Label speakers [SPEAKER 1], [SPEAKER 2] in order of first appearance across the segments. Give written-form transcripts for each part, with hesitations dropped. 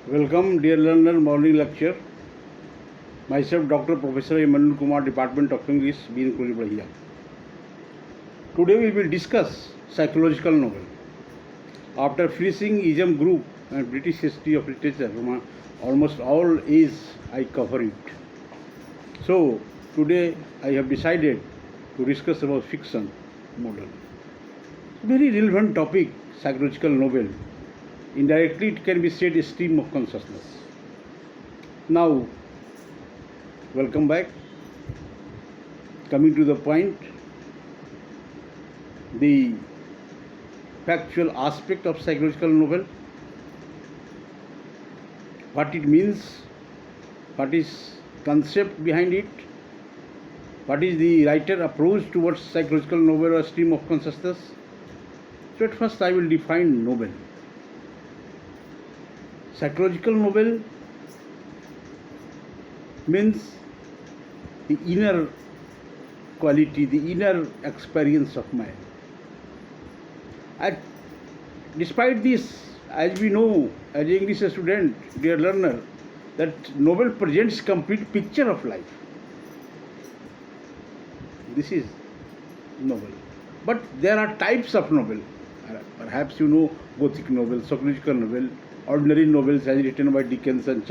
[SPEAKER 1] Welcome, dear learner, morning lecture. Myself, Dr. Professor Emmanuel Kumar, Department of English, Bean Kulibahia. Today we will discuss psychological novel. After finishing Ism Group and British History of Literature from almost all age, I cover it. So today I have decided to discuss about fiction model. Very relevant topic, psychological novel. Indirectly, it can be said a stream of consciousness. Now, welcome back. Coming to the point, the factual aspect of psychological novel, what it means, what is concept behind it, what is the writer approach towards psychological novel or stream of consciousness. So at first I will define novel. Psychological novel means the inner quality, the inner experience of man. And despite this, as we know, as an English student, dear learner, that novel presents complete picture of life. This is novel. But there are types of novel. Perhaps you know Gothic novel, psychological novel, ordinary novels as written by Dickens and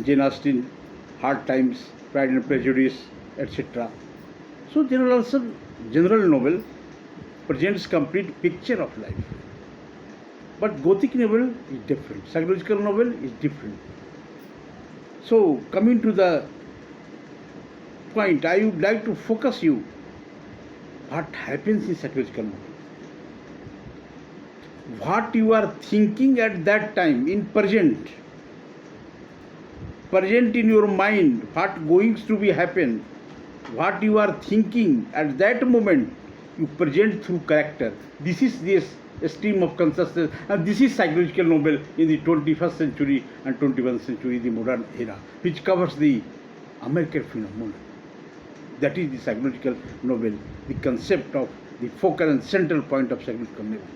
[SPEAKER 1] Jane Austen, Hard Times, Pride and Prejudice, etc. So there are also general novel presents complete picture of life. But Gothic novel is different. Psychological novel is different. So coming to the point, I would like to focus you what happens in psychological novel. What you are thinking at that time in present in your mind, what going to be happen, what you are thinking at that moment, you present through character. This is this stream of consciousness, and this is psychological novel in the 21st century and 21st century, the modern era, which covers the American phenomenon. That is the psychological novel, the concept of the focal and central point of psychological novel.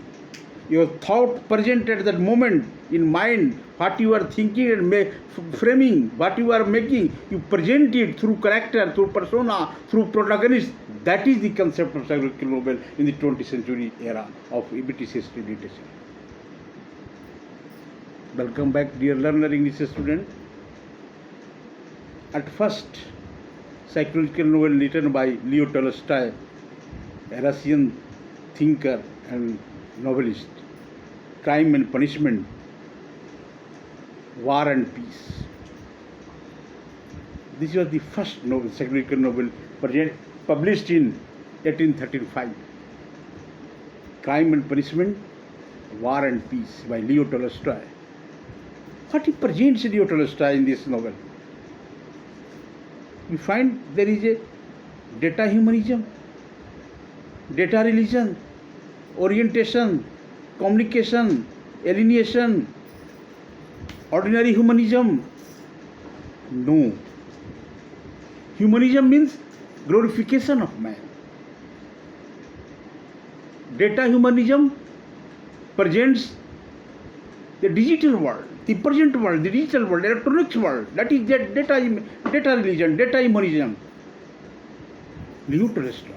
[SPEAKER 1] Your thought present at that moment in mind, what you are thinking and framing, what you are making, you present it through character, through persona, through protagonist. That is the concept of psychological novel in the 20th century era of British history literature. Welcome back, dear learner, English student. At first, psychological novel written by Leo Tolstoy, a Russian thinker and novelist. Crime and Punishment, War and Peace. This was the first novel, psychological novel published in 1835. Crime and Punishment, War and Peace by Leo Tolstoy. What he presents Leo Tolstoy in this novel? We find there is a data humanism, data religion, orientation, communication, alienation, ordinary humanism. No. Humanism means glorification of man. Data humanism presents the digital world, the present world, the digital world, electronics world. That is data religion, data humanism. Leo Tolstoy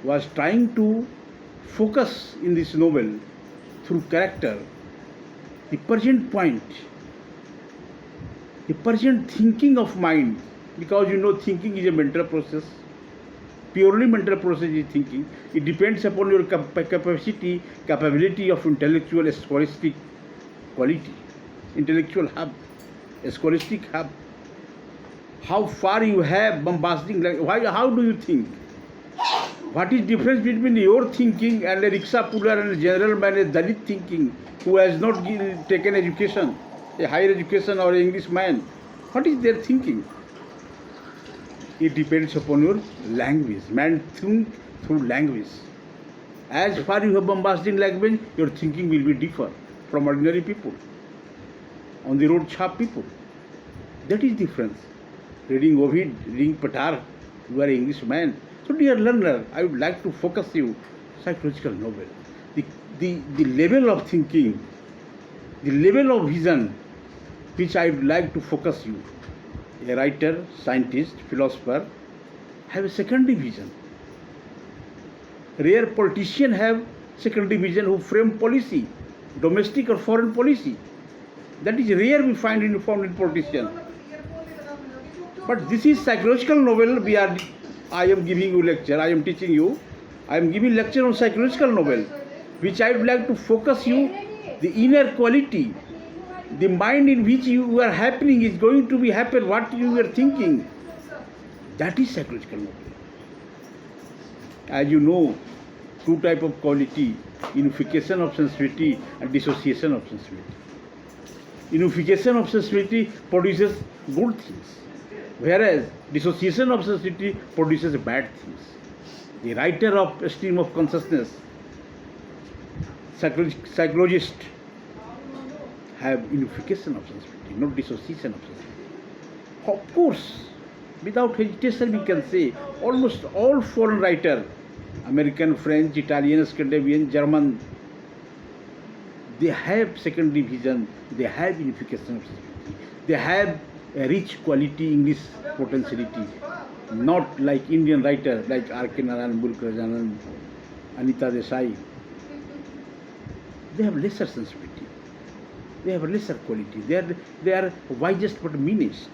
[SPEAKER 1] was trying to focus in this novel through character the present point, the present thinking of mind, because you know thinking is a mental process, purely mental process is thinking. It depends upon your capability of intellectual scholastic quality, intellectual hub, scholastic hub. How far you have bombastic language, how do you think? What is difference between your thinking and a rickshaw puller and a general man, a Dalit thinking, who has not taken education, a higher education, or an English man? What is their thinking? It depends upon your language. Man think through language. As far you have bombastic language, your thinking will be different from ordinary people, on the road sharp people. That is difference. Reading Ovid, reading Petrarch, you are an English man. So dear learner, I would like to focus you psychological novel. The level of thinking, the level of vision, which I would like to focus you. A writer, scientist, philosopher have a secondary vision. Rare politicians have secondary vision who frame policy, domestic or foreign policy. That is rare we find in foreign politicians. But this is psychological novel. I am giving you lecture. I am teaching you. I am giving lecture on psychological novel, which I would like to focus you the inner quality, the mind in which you are happening is going to be happen. What you are thinking, that is psychological novel. As you know, two type of quality: unification of sensibility and dissociation of sensibility. Unification of sensibility produces good things, whereas dissociation of sensibility produces bad things. The writer of Stream of Consciousness, psychologist, have unification of sensibility, not dissociation of sensibility. Of course, without hesitation we can say almost all foreign writers, American, French, Italian, Scandinavian, German, they have secondary vision, they have unification of sensibility, they have a rich quality English potentiality, not like Indian writers like R.K. Narayan, Mulk-Rajanan, Anita Desai. They have lesser sensibility, they have a lesser quality, they are wisest but meanest,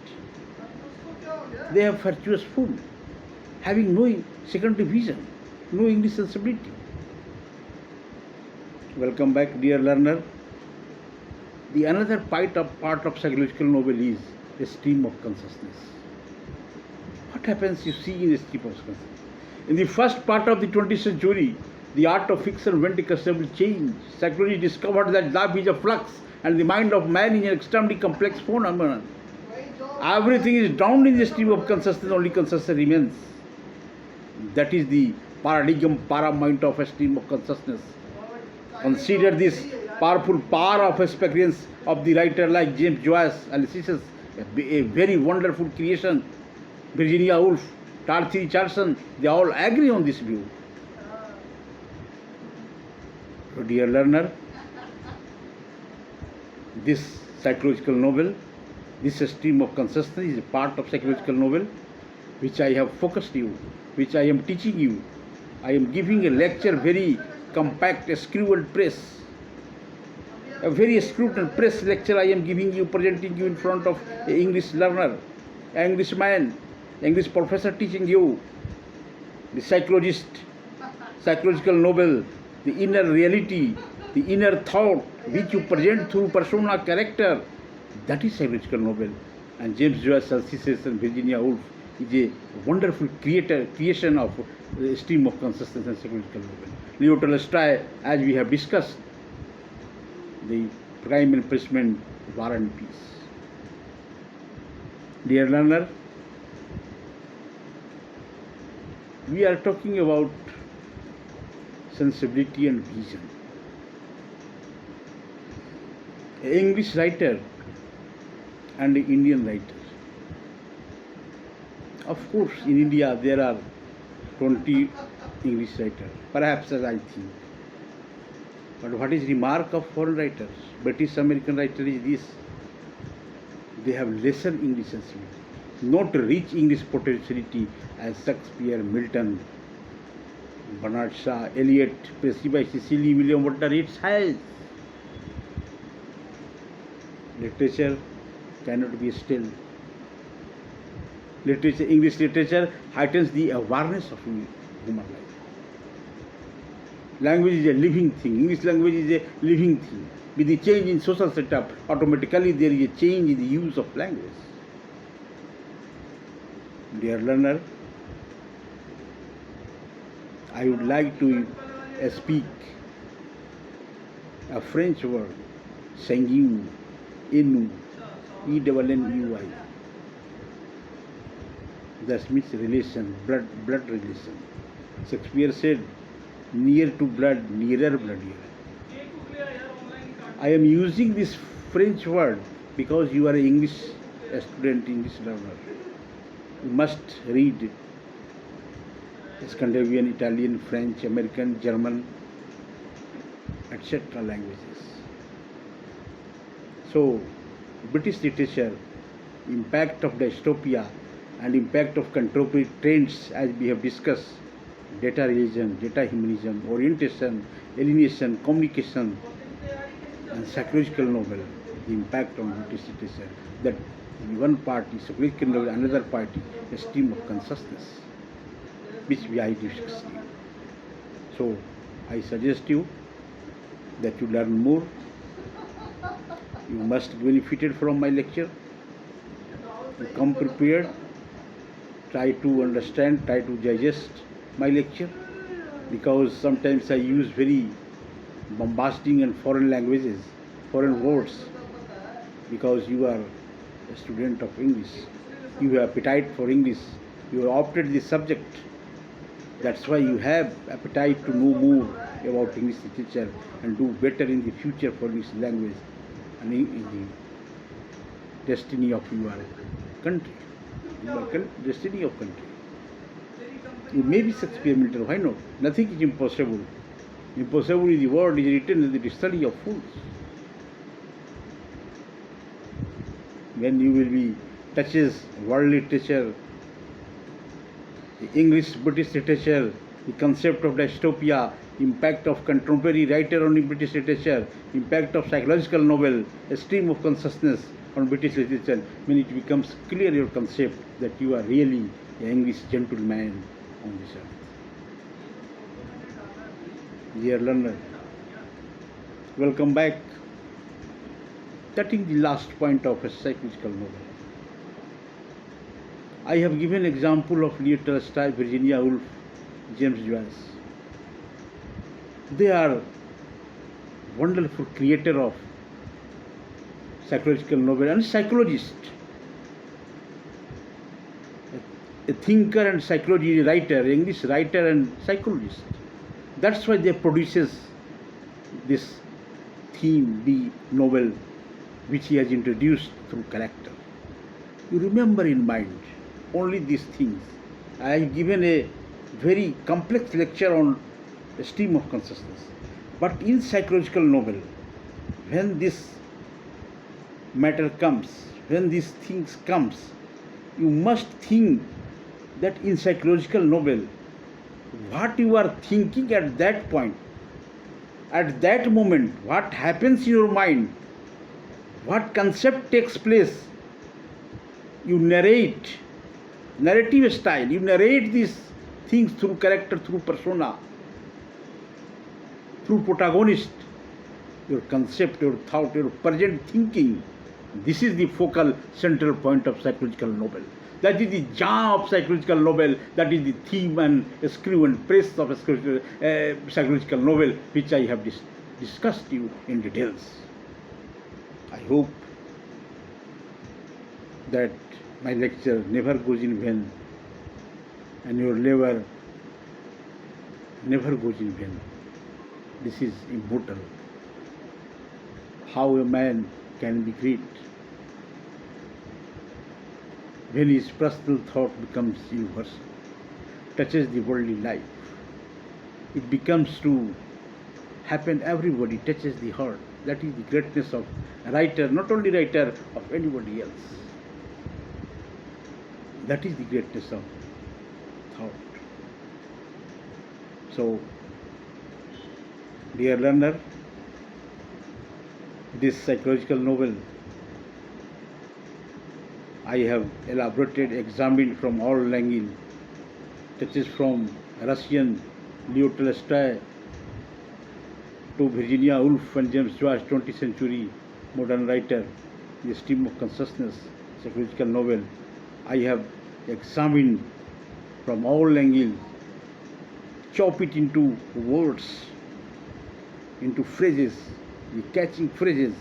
[SPEAKER 1] they have virtuous fool, having no secondary vision, no English sensibility. Welcome back, dear learner. The another part of psychological novel is a stream of consciousness. What happens you see in a stream of consciousness? In the first part of the 20th century, the art of fiction went a considerable change. Psychology discovered that life is a flux and the mind of man is an extremely complex phenomenon. Everything is drowned in the stream of consciousness, only consciousness remains. That is the paradigm, paramount of a stream of consciousness. Consider this powerful power of experience of the writer like James Joyce, Ulysses, a very wonderful creation. Virginia Woolf, Dorothy Richardson, they all agree on this view. So dear learner, this psychological novel, this stream of consciousness is a part of psychological novel which I have focused you, which I am teaching you. I am giving a lecture very compact, screw and press. A very screw and press lecture I am giving you, presenting you in front of an English learner, an Englishman, English professor teaching you. The psychologist, psychological novel, the inner reality, the inner thought which you present through persona, character, that is psychological novel. And James Joyce, Ulysses and Virginia Woolf is a wonderful creation of the stream of consciousness and psychological novel. Leo Tolstoy, as we have discussed, the Crime and Punishment, War and Peace. Dear learner, we are talking about sensibility and vision. An English writer and an Indian writer. Of course, in India there are 20 English writers, perhaps as I think. But what is the remark of foreign writers? British American writers is this: they have lesser English sensibility, not rich English potentiality as Shakespeare, Milton, Bernard Shaw, Eliot, Percy Bysshe Shelley, William Butler Yeats has. Literature cannot be still. Literature, English literature heightens the awareness of human life. Language is a living thing. English language is a living thing. With the change in social setup, automatically there is a change in the use of language. Dear learner, I would like to speak a French word, sanguine, enu, E-double-N-E-Y. That means relation, blood relation. Shakespeare said, near to blood, nearer blood here. I am using this French word because you are an English student, English learner. You must read Scandinavian, Italian, French, American, German, etc. languages. So, British literature, impact of dystopia, and impact of contemporary trends as we have discussed, data religion, data humanism, orientation, alienation, communication, and psychological novel, the impact on British literature. That one part is psychological novel, another part is a stream of consciousness, which we I discussed. So I suggest you that you learn more. You must benefit from my lecture. You come prepared. Try to understand, try to digest my lecture, because sometimes I use very bombastic and foreign languages, foreign words, because you are a student of English. You have appetite for English. You have opted this subject. That's why you have appetite to know more about English literature and do better in the future for English language and in the destiny of your country, destiny of country. You may be experimental, why not? Nothing is impossible. Impossible is the word is written in the dictionary of fools. When you will be touches world literature, the English British literature, the concept of dystopia, impact of contemporary writer on British literature, impact of psychological novel, a stream of consciousness on British literature, when it becomes clear your concept that you are really an English gentleman on this earth. Dear learner, welcome back. Touching the last point of a psychological novel, I have given example of Leo Tolstoy, Virginia Woolf, James Joyce. They are wonderful creator of psychological novel and psychologist, a thinker and psychology writer, English writer and psychologist. That's why they produces this theme, the novel, which he has introduced through character. You remember in mind only these things. I have given a very complex lecture on a stream of consciousness. But in psychological novel, when this matter comes, when these things comes, you must think that in psychological novel, what you are thinking at that point, at that moment, what happens in your mind, what concept takes place, you narrate, narrative style, you narrate these things through character, through persona, through protagonist, your concept, your thought, your present thinking. This is the focal central point of psychological novel. That is the charm of psychological novel. That is the theme and screw and press of a psychological novel, which I have discussed you in details. I hope that my lecture never goes in vain, and your labor never goes in vain. This is immortal. How a man can be great when his personal thought becomes universal, touches the worldly life. It becomes to happen everybody, touches the heart. That is the greatness of a writer, not only writer, of anybody else. That is the greatness of thought. So, dear learner, this psychological novel I have elaborated, examined from all angles, touches from Russian Leo Tolstoy to Virginia Woolf and James Joyce, 20th century modern writer, the stream of consciousness, psychological novel. I have examined from all angles, chop it into words, into phrases, the catching phrases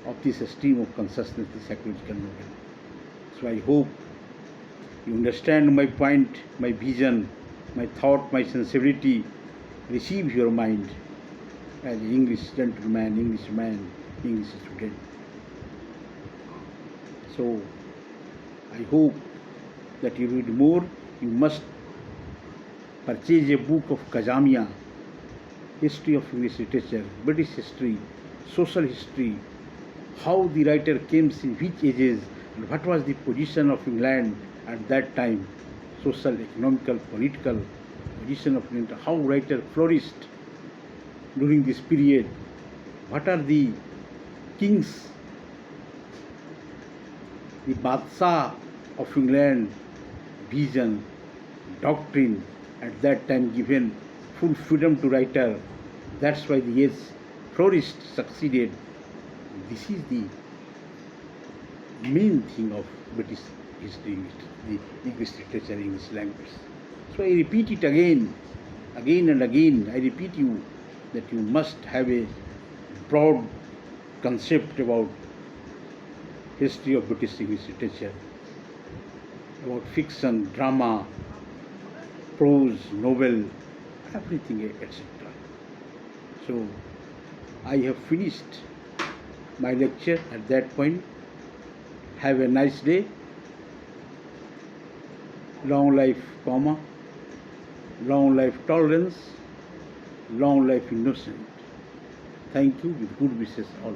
[SPEAKER 1] of this stream of consciousness, the psychological novel. So I hope you understand my point, my vision, my thought, my sensibility. Receive your mind as an English gentleman, English man, English student. So I hope that you read more. You must purchase a book of Kazamia, History of English Literature, British History, Social History, how the writer came in which ages, and what was the position of England at that time, social, economical, political position of England, how writer flourished during this period, what are the kings, the Badshah of England, vision, doctrine at that time given full freedom to writer. That's why the age flourished, succeeded. This is the main thing of British history, the English literature, English language. So I repeat it again and again. I repeat you that you must have a broad concept about history of British English literature, about fiction, drama, prose, novel, everything, etc. So I have finished my lecture at that point. Have a nice day. Long life, comma, long life tolerance, long life innocent. Thank you, with good wishes all.